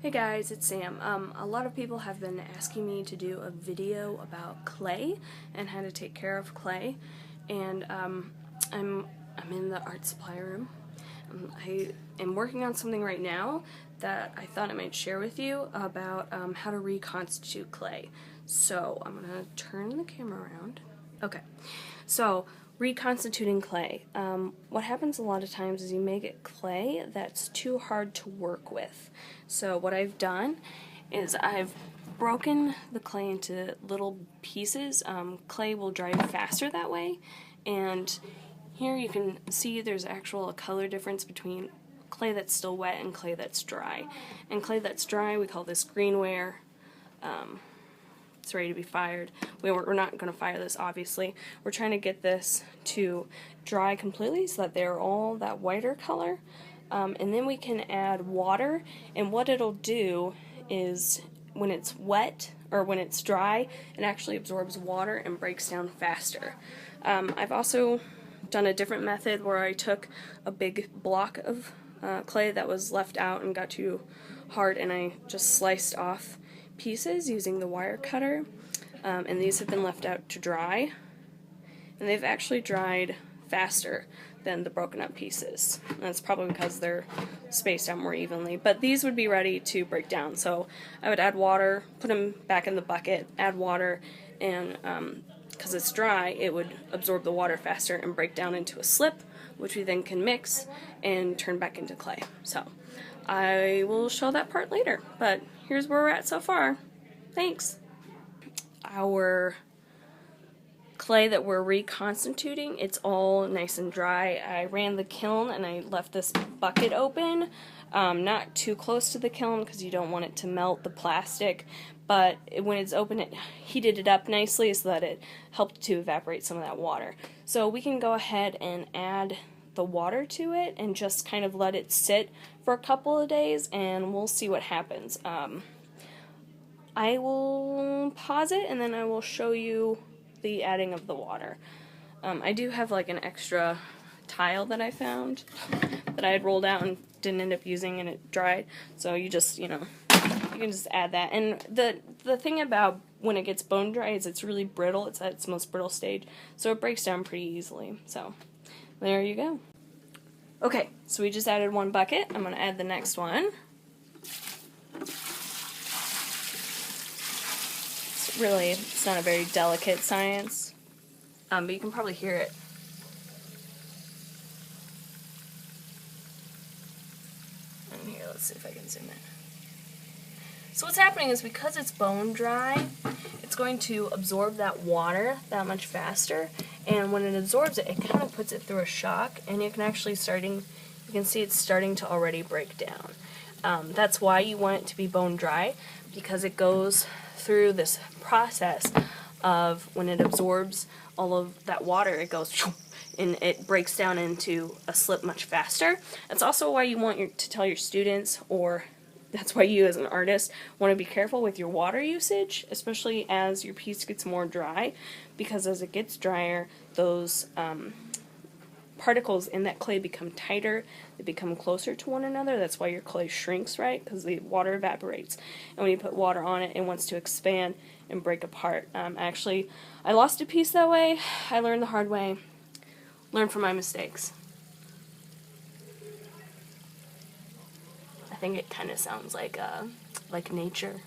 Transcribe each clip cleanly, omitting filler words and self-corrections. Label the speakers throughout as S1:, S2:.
S1: Hey guys, it's Sam. A lot of people have been asking me to do a video about clay and how to take care of clay, and I'm in the art supply room. I am working on something right now that I thought I might share with you about how to reconstitute clay. So I'm gonna turn the camera around. Okay, so reconstituting clay. What happens a lot of times is you may get clay that's too hard to work with. So what I've done is I've broken the clay into little pieces. Clay will dry faster that way, and here you can see there's actual color difference between clay that's still wet and clay that's dry. And clay that's dry, we call this greenware. It's ready to be fired. We're not going to fire this, obviously. We're trying to get this to dry completely so that they're all that whiter color. And then we can add water, and what it'll do is when it's wet or when it's dry, it actually absorbs water and breaks down faster. I've also done a different method where I took a big block of clay that was left out and got too hard, and I just sliced off pieces using the wire cutter, and these have been left out to dry, and they've actually dried faster than the broken up pieces. And that's probably because they're spaced out more evenly, but these would be ready to break down. So I would add water, put them back in the bucket, add water, and because it's dry, it would absorb the water faster and break down into a slip, which we then can mix and turn back into clay. So I will show that part later, but here's where we're at so far. Thanks. Our clay that we're reconstituting, it's all nice and dry. I ran the kiln and I left this bucket open, not too close to the kiln because you don't want it to melt the plastic, but when it's open it heated it up nicely so that it helped to evaporate some of that water. So we can go ahead and add the water to it and just kind of let it sit for a couple of days, and we'll see what happens. I will pause it and then I will show you the adding of the water. I do have like an extra tile that I found that I had rolled out and didn't end up using, and it dried, so you just, you can just add that. And the thing about when it gets bone dry is it's really brittle. It's at its most brittle stage, so it breaks down pretty easily. So there you go. Okay, so we just added one bucket. I'm going to add the next one. It's not a very delicate science, but you can probably hear it. And here, let's see if I can zoom in. So what's happening is because it's bone dry, it's going to absorb that water that much faster, and when it absorbs it, it kind of puts it through a shock, and you can see it's starting to already break down. That's why you want it to be bone dry, because it goes through this process of when it absorbs all of that water, it goes and it breaks down into a slip much faster. That's also why you want to tell your students, or that's why you as an artist want to be careful with your water usage, especially as your piece gets more dry, because as it gets drier, those particles in that clay become tighter, they become closer to one another. That's why your clay shrinks, right? Because the water evaporates. And when you put water on it, it wants to expand and break apart. Actually, I lost a piece that way. I learned the hard way. Learn from my mistakes. I think it kind of sounds like nature.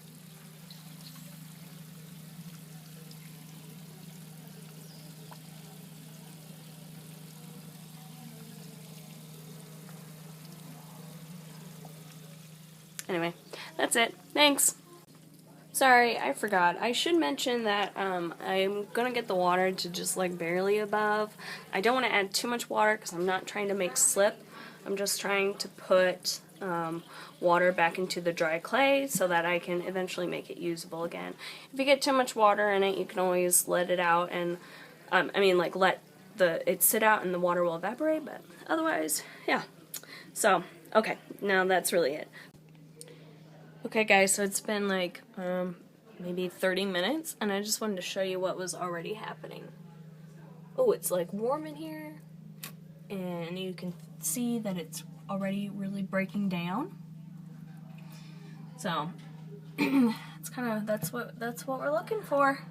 S1: Anyway, that's it. Thanks. Sorry, I forgot. I should mention that I'm going to get the water to just like barely above. I don't want to add too much water because I'm not trying to make slip. I'm just trying to put water back into the dry clay so that I can eventually make it usable again. If you get too much water in it, you can always let it out and, let it sit out and the water will evaporate, but otherwise, yeah. So, okay, now that's really it. Okay guys, so it's been like maybe 30 minutes, and I just wanted to show you what was already happening. Oh, it's like warm in here, and you can see that it's already really breaking down. So it's kind of, that's what we're looking for.